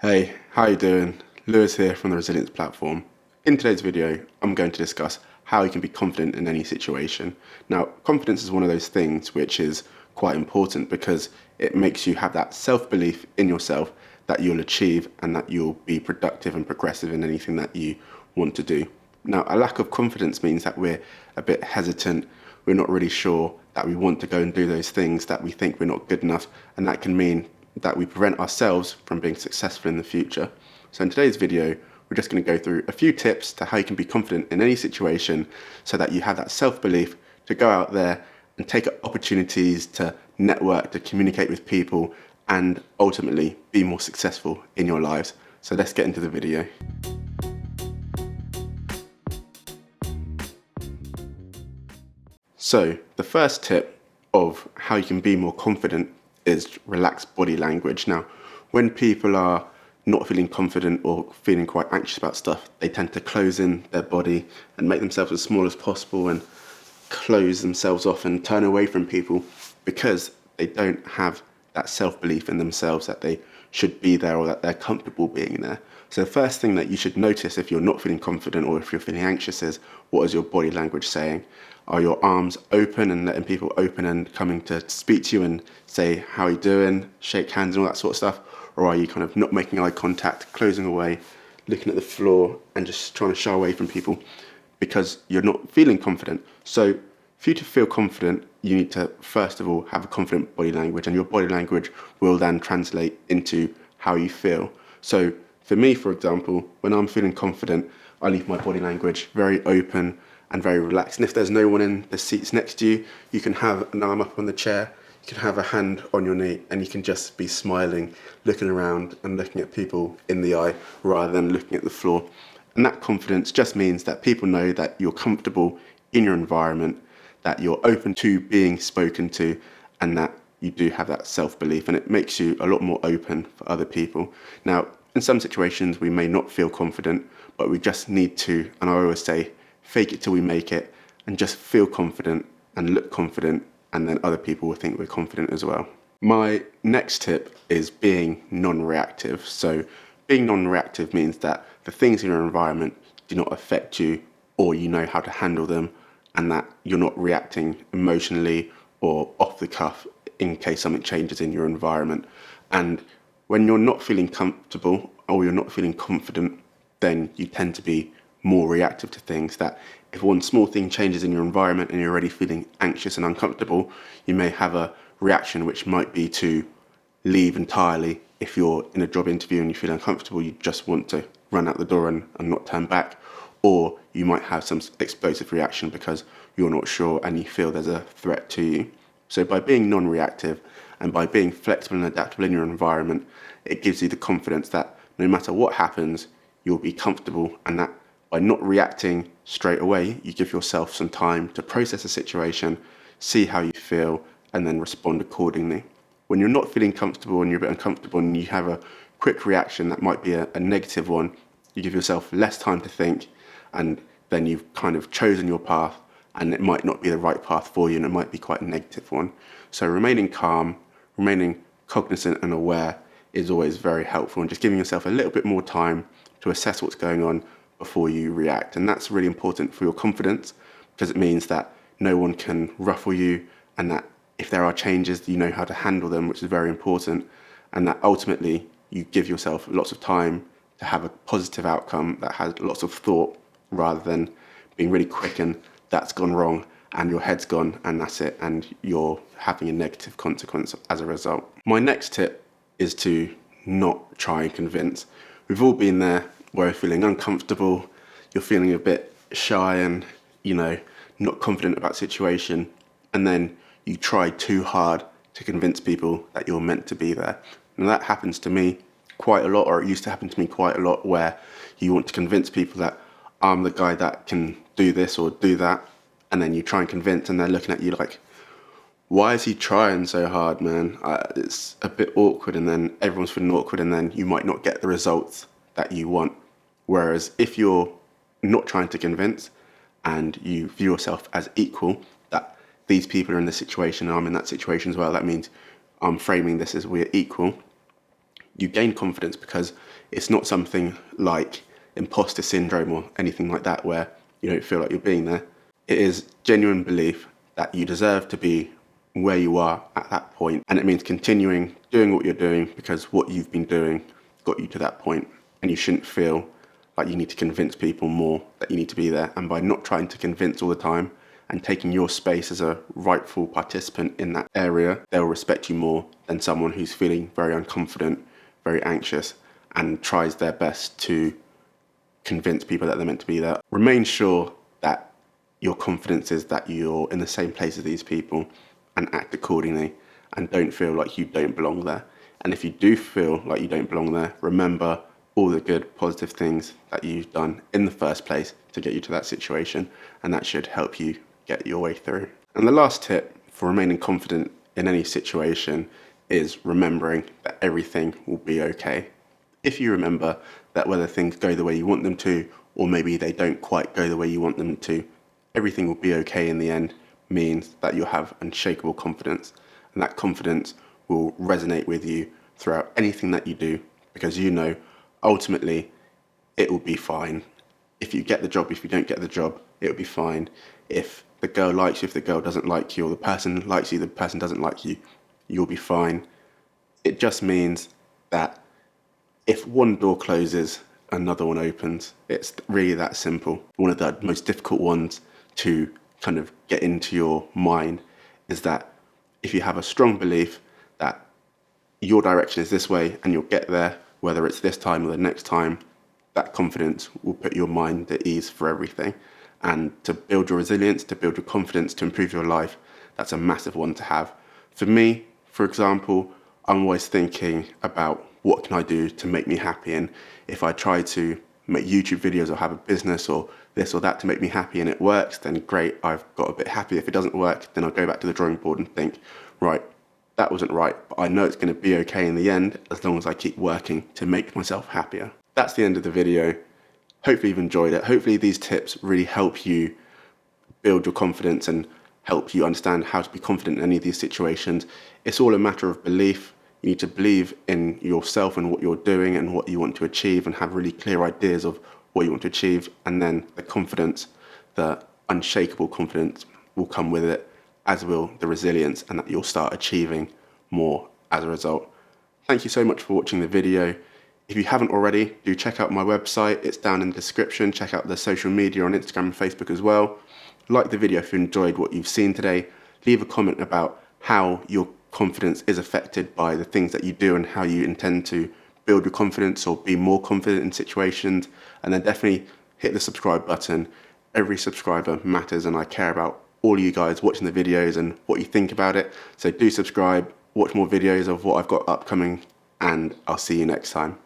Hey, how you doing? Lewis here from the Resilience platform. In today's video, I'm going to discuss how you can be confident in any situation. Now, confidence is one of those things which is quite important because it makes you have that self-belief in yourself that you'll achieve and that you'll be productive and progressive in anything that you want to do. Now, a lack of confidence means that we're a bit hesitant. We're not really sure that we want to go and do those things, that we think we're not good enough, and that can mean that we prevent ourselves from being successful in the future. So in today's video, we're just going to go through a few tips to how you can be confident in any situation so that you have that self-belief to go out there and take opportunities to network, to communicate with people, and ultimately be more successful in your lives. So let's get into the video. So the first tip of how you can be more confident is relaxed body language. Now, when people are not feeling confident or feeling quite anxious about stuff, they tend to close in their body and make themselves as small as possible and close themselves off and turn away from people because they don't have that self-belief in themselves that they should be there or that they're comfortable being there. So the first thing that you should notice if you're not feeling confident or if you're feeling anxious is, what is your body language saying? Are your arms open and letting people open and coming to speak to you and say, how are you doing, shake hands and all that sort of stuff? Or are you kind of not making eye contact, closing away, looking at the floor and just trying to shy away from people because you're not feeling confident? So for you to feel confident, you need to first of all have a confident body language, and your body language will then translate into how you feel. So for me, for example, when I'm feeling confident, I leave my body language very open and very relaxed. And if there's no one in the seats next to you, you can have an arm up on the chair, you can have a hand on your knee, and you can just be smiling, looking around and looking at people in the eye rather than looking at the floor. And that confidence just means that people know that you're comfortable in your environment, that you're open to being spoken to, and that you do have that self-belief, and it makes you a lot more open for other people. Now, in some situations, we may not feel confident, but we just need to, and I always say, fake it till we make it, and just feel confident and look confident, and then other people will think we're confident as well. My next tip is being non-reactive. So being non-reactive means that the things in your environment do not affect you, or you know how to handle them, and that you're not reacting emotionally or off the cuff in case something changes in your environment. And when you're not feeling comfortable or you're not feeling confident, then you tend to be more reactive to things. That if one small thing changes in your environment and you're already feeling anxious and uncomfortable, you may have a reaction which might be to leave entirely. If you're in a job interview and you feel uncomfortable, you just want to run out the door and not turn back. Or you might have some explosive reaction because you're not sure and you feel there's a threat to you. So by being non-reactive and by being flexible and adaptable in your environment, it gives you the confidence that no matter what happens, you'll be comfortable, and that by not reacting straight away, you give yourself some time to process the situation, see how you feel, and then respond accordingly. When you're not feeling comfortable and you're a bit uncomfortable and you have a quick reaction that might be a negative one, you give yourself less time to think, and then you've kind of chosen your path, and it might not be the right path for you, and it might be quite a negative one. So remaining calm, remaining cognizant and aware is always very helpful, and just giving yourself a little bit more time to assess what's going on before you react. And that's really important for your confidence, because it means that no one can ruffle you, and that if there are changes, you know how to handle them, which is very important, and that ultimately you give yourself lots of time to have a positive outcome that has lots of thought, rather than being really quick and that's gone wrong and your head's gone and that's it, and you're having a negative consequence as a result. My next tip is to not try and convince. We've all been there where you're feeling uncomfortable, you're feeling a bit shy and, not confident about the situation, and then you try too hard to convince people that you're meant to be there. And that happens to me quite a lot, or it used to happen to me quite a lot, where you want to convince people that I'm the guy that can do this or do that, and then you try and convince, and they're looking at you like, why is he trying so hard, man? It's a bit awkward, and then everyone's feeling awkward, and then you might not get the results that you want. Whereas if you're not trying to convince and you view yourself as equal, that these people are in this situation and I'm in that situation as well, that means I'm framing this as we're equal, you gain confidence because it's not something like imposter syndrome or anything like that where you don't feel like you're being there. It is genuine belief that you deserve to be where you are at that point, and it means continuing doing what you're doing because what you've been doing got you to that point, and you shouldn't feel like you need to convince people more that you need to be there. And by not trying to convince all the time and taking your space as a rightful participant in that area, they'll respect you more than someone who's feeling very unconfident, very anxious, and tries their best to convince people that they're meant to be there. Remain sure that your confidence is that you're in the same place as these people and act accordingly, and don't feel like you don't belong there. And if you do feel like you don't belong there, remember all the good, positive things that you've done in the first place to get you to that situation, and that should help you get your way through. And the last tip for remaining confident in any situation is remembering that everything will be okay. If you remember that whether things go the way you want them to, or maybe they don't quite go the way you want them to, everything will be okay in the end, means that you'll have unshakable confidence, and that confidence will resonate with you throughout anything that you do, because you know ultimately it will be fine. If you get the job, if you don't get the job, it will be fine. If the girl likes you, if the girl doesn't like you, or the person likes you, the person doesn't like you, you'll be fine. It just means that if one door closes, another one opens. It's really that simple. One of the most difficult ones to kind of get into your mind is that if you have a strong belief that your direction is this way and you'll get there, whether it's this time or the next time, that confidence will put your mind at ease for everything. And to build your resilience, to build your confidence, to improve your life, that's a massive one to have. For me, for example, I'm always thinking about what can I do to make me happy, and if I try to make YouTube videos or have a business or this or that to make me happy and it works, then great, I've got a bit happy. If it doesn't work, then I'll go back to the drawing board and think, right, that wasn't right, but I know it's going to be okay in the end as long as I keep working to make myself happier. That's the end of the video. Hopefully you've enjoyed it. Hopefully these tips really help you build your confidence and help you understand how to be confident in any of these situations. It's all a matter of belief. You need to believe in yourself and what you're doing and what you want to achieve, and have really clear ideas of what you want to achieve, and then the confidence, the unshakable confidence will come with it, as will the resilience, and that you'll start achieving more as a result. Thank you so much for watching the video. If you haven't already, do check out my website. It's down in the description. Check out the social media on Instagram and Facebook as well. Like the video if you enjoyed what you've seen today. Leave a comment about how your confidence is affected by the things that you do and how you intend to build your confidence or be more confident in situations. And then definitely hit the subscribe button. Every subscriber matters, and I care about all of you guys watching the videos and what you think about it. So do subscribe, watch more videos of what I've got upcoming, and I'll see you next time.